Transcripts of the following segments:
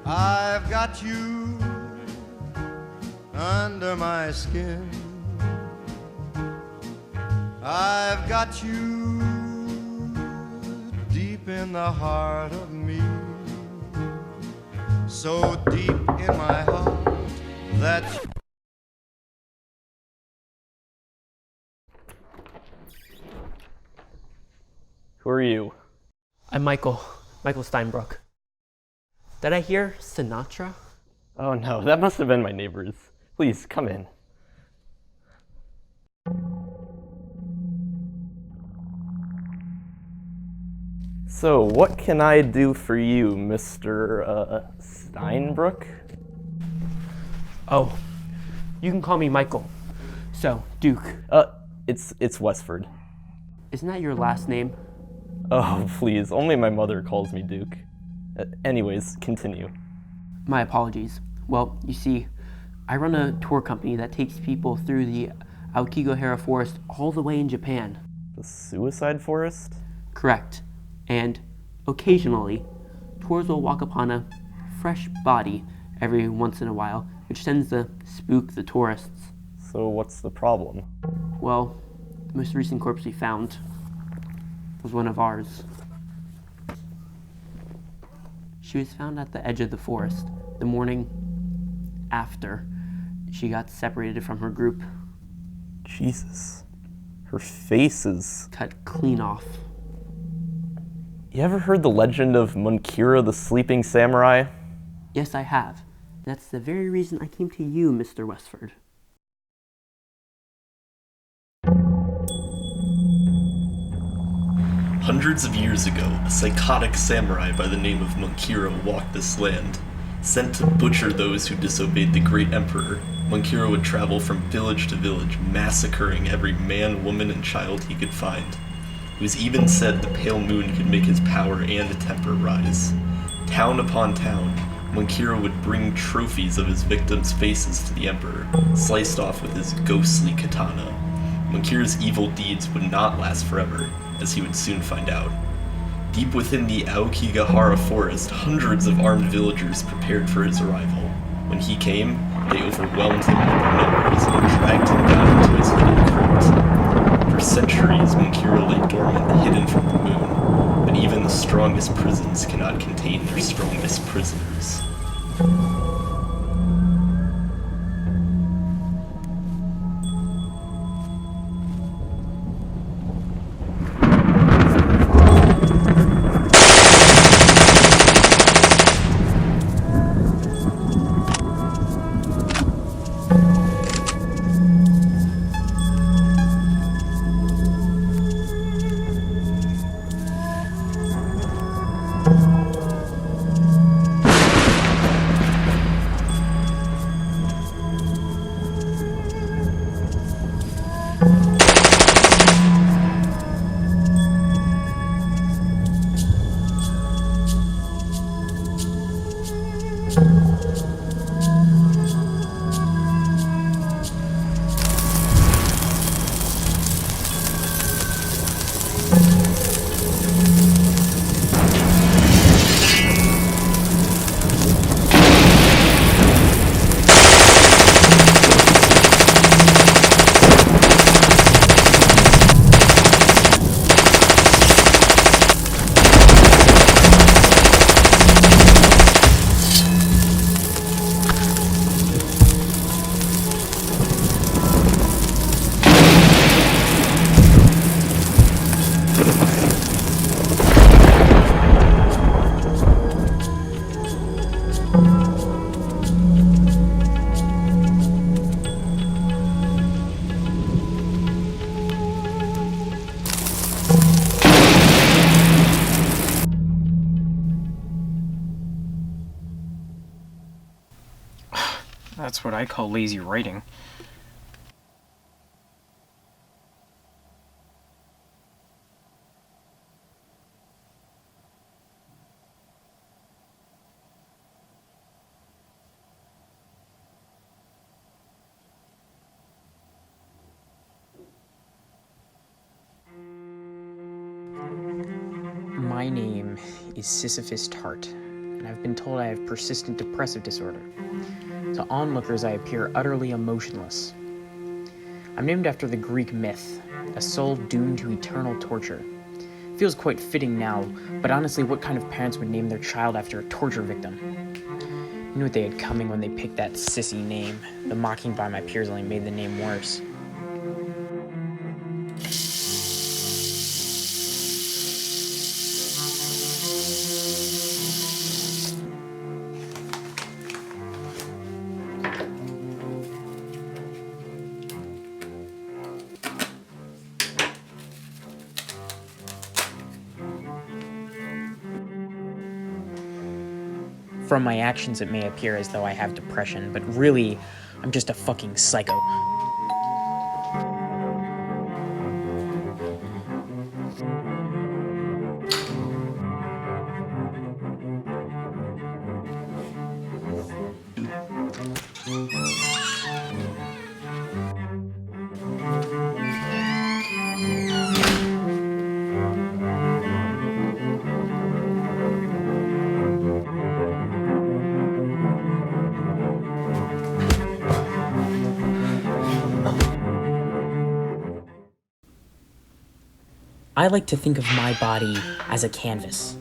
I've got you under my skin. I've got you deep in the heart of me, so deep in my heart that Who are you? I'm Michael Steinbrook. Did I hear Sinatra? Oh no, that must have been my neighbors. Please, come in. So, what can I do for you, Mr. Steinbrook? Oh, you can call me Michael. So, Duke. It's Westford. Isn't that your last name? Oh, please, only my mother calls me Duke. Anyways, continue. My apologies. Well, you see, I run a tour company that takes people through the Aokigahara forest all the way in Japan. The suicide forest? Correct. And occasionally, tours will walk upon a fresh body every once in a while, which tends to spook the tourists. So what's the problem? Well, the most recent corpse we found was one of ours. She was found at the edge of the forest the morning after she got separated from her group. Jesus. Her face is... Cut clean off. You ever heard the legend of Munkira the Sleeping Samurai? Yes, I have. That's the very reason I came to you, Mr. Westford. Hundreds of years ago, a psychotic samurai by the name of Munkira walked this land. Sent to butcher those who disobeyed the great emperor, Munkira would travel from village to village, massacring every man, woman, and child he could find. It was even said the pale moon could make his power and temper rise. Town upon town, Munkira would bring trophies of his victims' faces to the emperor, sliced off with his ghostly katana. Munkira's evil deeds would not last forever, as he would soon find out. Deep within the Aokigahara forest, hundreds of armed villagers prepared for his arrival. When he came, they overwhelmed him with their numbers and dragged him down into his hidden crypt. For centuries, Munkira lay dormant, hidden from the moon, but even the strongest prisons cannot contain their strongest prisoners. That's what I call lazy writing. My name is Sisyphus Tart. and I've been told I have persistent depressive disorder. To onlookers, I appear utterly emotionless. I'm named after the Greek myth, a soul doomed to eternal torture. Feels quite fitting now, but honestly, what kind of parents would name their child after a torture victim? You knew what they had coming when they picked that sissy name. The mocking by my peers only made the name worse. From my actions, it may appear as though I have depression, but really, I'm just a fucking psycho. I like to think of my body as a canvas.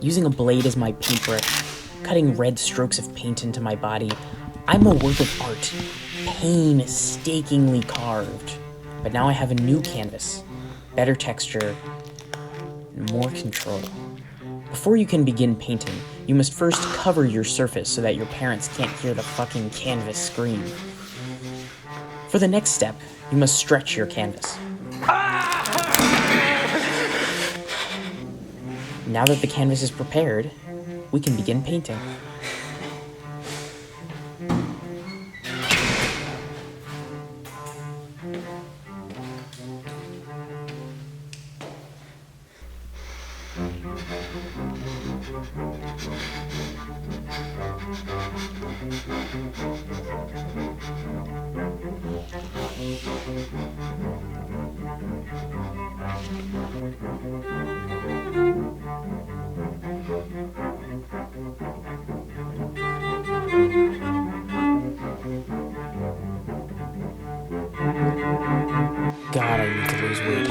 Using a blade as my paintbrush, cutting red strokes of paint into my body, I'm a work of art, painstakingly carved. But now I have a new canvas, better texture, and more control. Before you can begin painting, you must first cover your surface so that your parents can't hear the fucking canvas scream. For the next step, you must stretch your canvas. Now that the canvas is prepared, we can begin painting. God, I need to lose weight.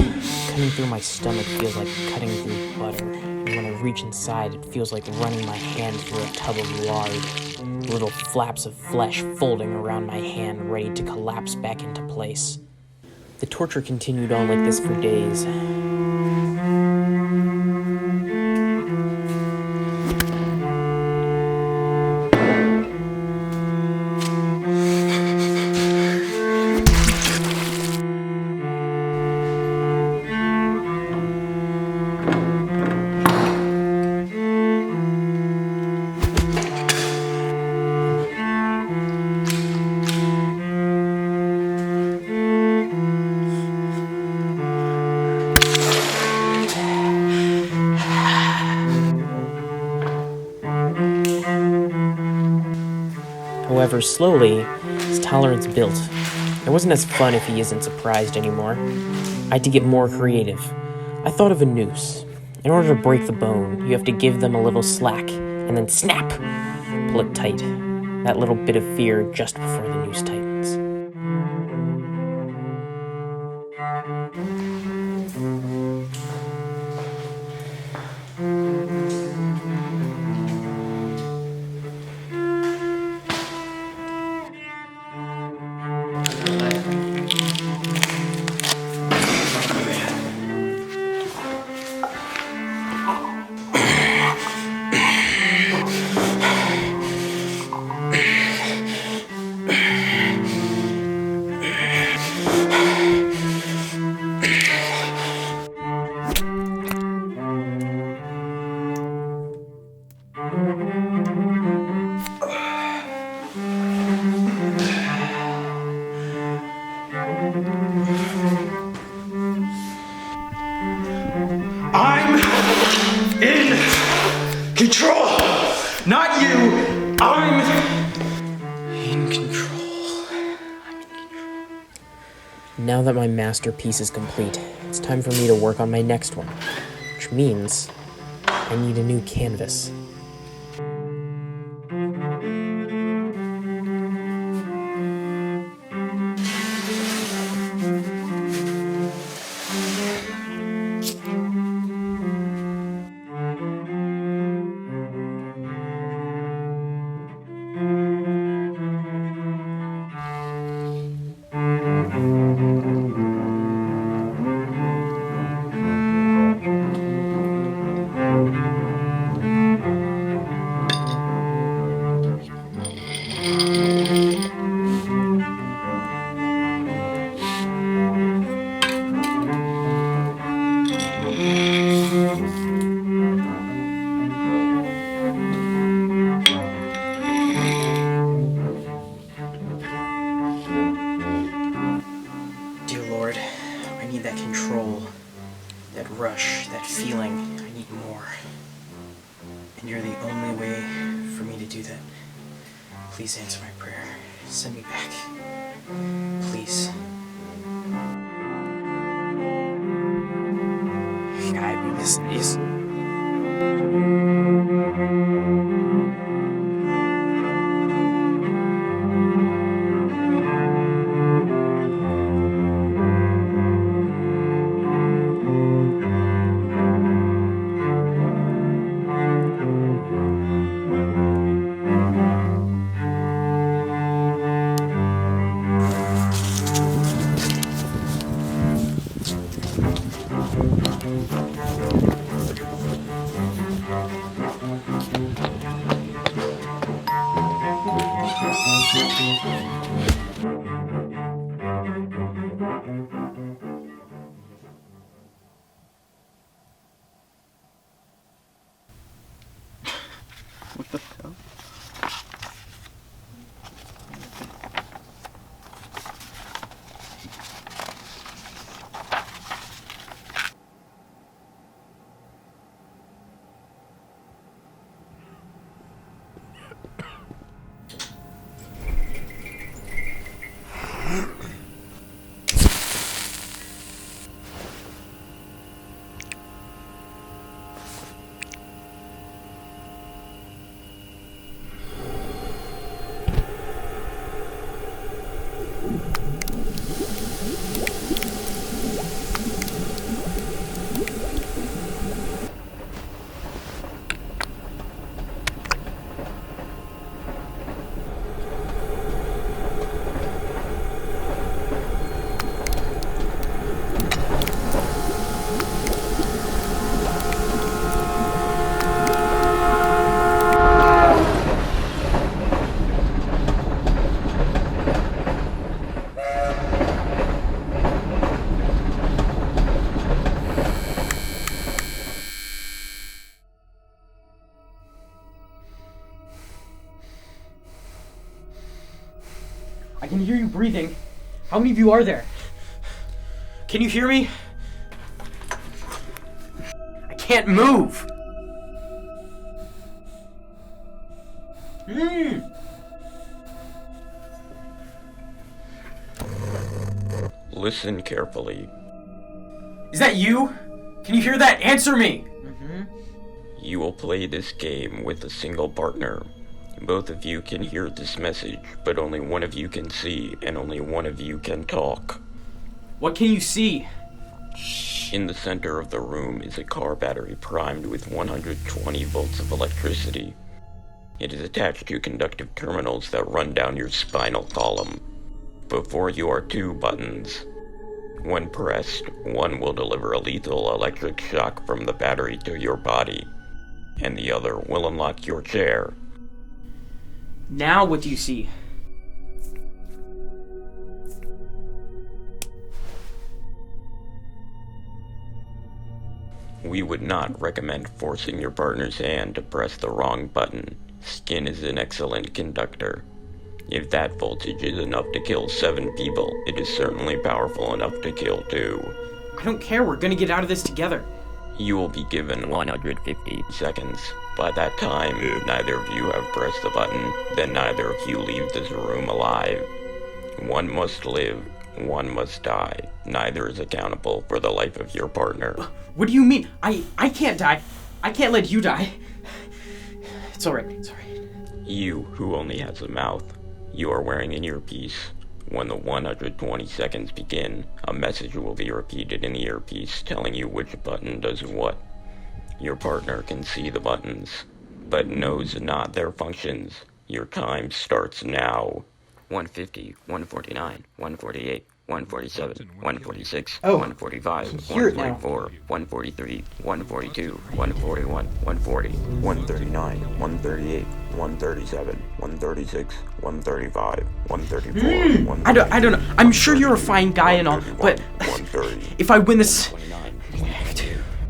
Cutting through my stomach feels like cutting through butter. And when I reach inside, it feels like running my hand through a tub of lard. Little flaps of flesh folding around my hand, ready to collapse back into place. The torture continued on like this for days. However, slowly, his tolerance built. It wasn't as fun if he isn't surprised anymore. I had to get more creative. I thought of a noose. In order to break the bone, you have to give them a little slack, and then snap! Pull it tight. That little bit of fear just before the noose tightens. I'm in control, not you. I'm in control. Now that my masterpiece is complete, it's time for me to work on my next one, which means I need a new canvas. Please answer my prayer. Send me back. Please. God, we miss these. What the hell? I can hear you breathing. How many of you are there? Can you hear me? I can't move. Listen carefully. Is that you? Can you hear that? Answer me! You will play this game with a single partner. Both of you can hear this message, but only one of you can see, and only one of you can talk. What can you see? In the center of the room is a car battery primed with 120 volts of electricity. It is attached to conductive terminals that run down your spinal column. Before you are two buttons. When pressed, one will deliver a lethal electric shock from the battery to your body, and the other will unlock your chair. Now what do you see? We would not recommend forcing your partner's hand to press the wrong button. Skin is an excellent conductor. If that voltage is enough to kill 7 people, it is certainly powerful enough to kill 2. I don't care, we're gonna get out of this together. You will be given 150 seconds. By that time, if neither of you have pressed the button, then neither of you leave this room alive. One must live, one must die. Neither is accountable for the life of your partner. What do you mean? I can't die. I can't let you die. It's alright, it's alright. You, who only has a mouth, you are wearing an earpiece. When the 120 seconds begin, a message will be repeated in the earpiece telling you which button does what. Your partner can see the buttons, but knows not their functions. Your time starts now. 150, 149, 148, 147, 146, Oh, 145, I can hear it now. 144, 143, 142, 141, 140, 139, 138, 137, 136, 135, 134, I don't know. I'm sure you're a fine guy and all, but 130, if I win this,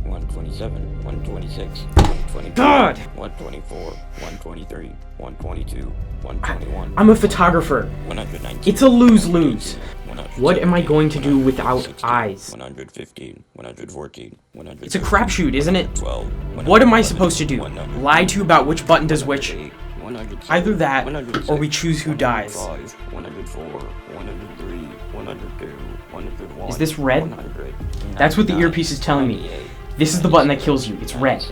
127, 126, 124, God! 124, 123, 122, 121. I'm a photographer. 119. It's a lose-lose. 117, What am I going to do without 116, eyes? 115, 114, 115. It's a crapshoot, isn't it? 12. What am I supposed to do? Lie to you about which button does which? Either that, or we choose who dies. 104, 103, 102, 101. Is this red? 100, That's what the earpiece is telling me. This is the button that kills you. It's red.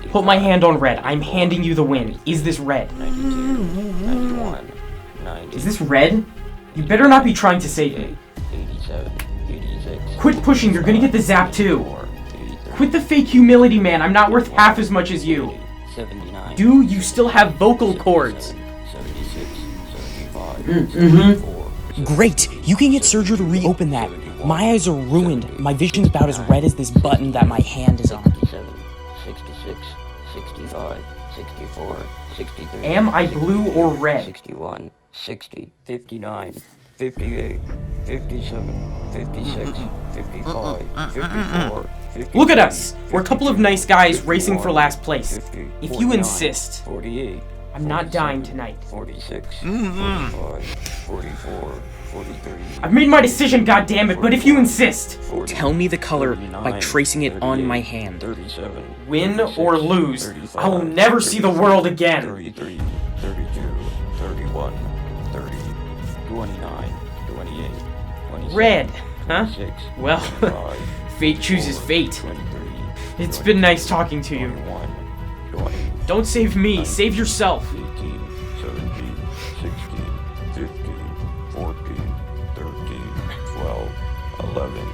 Put my hand on red. I'm handing you the win. Is this red? 92, 91, 90. Is this red? You better not be trying to save me. 87, 86. Quit pushing. You're gonna get the zap too. Quit the fake humility, man. I'm not worth half as much as you. 79. Do you still have vocal cords? 76, 75. Mm-hmm. Great! You can get surgery to reopen that. My eyes are ruined. My vision's about as red as this button that my hand is on. 67, 66, 65, 64, 63. Am I blue or red? 61, 60, 59, 58, 57, 56, 55, 54, 56. Look at us! We're a couple of nice guys racing for last place. If you insist, 48, I'm not dying tonight. 46, 45, 44, 43. I've made my decision, goddammit, but if you insist, Tell me the color by tracing it on my hand. 37, win or lose, I will never see the world again. 33, 32, 31, 30, 29, 28, 27, Red, huh? 26, Well, 25, fate chooses fate. 23, It's been nice talking to you. 21, 20, Don't save me, save yourself. 18, 17, 16, 15, 14, 13, 12, 11,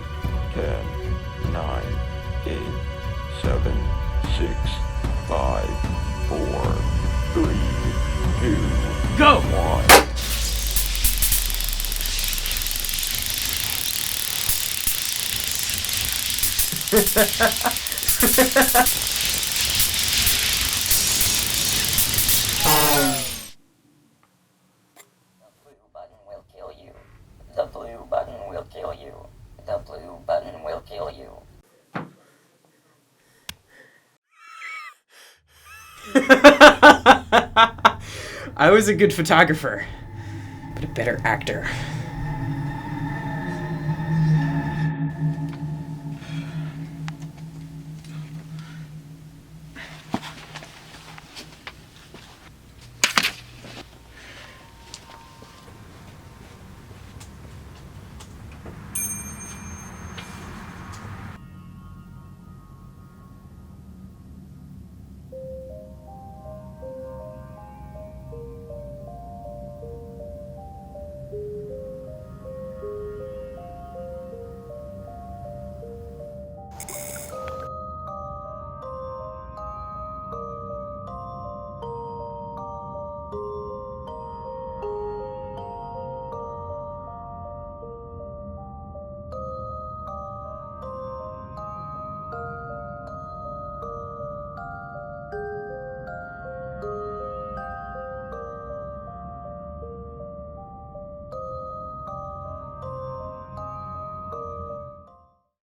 10, 9, 8, 7, 6, 5, 4, 3, 2, Go! 1. The blue button will kill you. The blue button will kill you. I was a good photographer, but a better actor.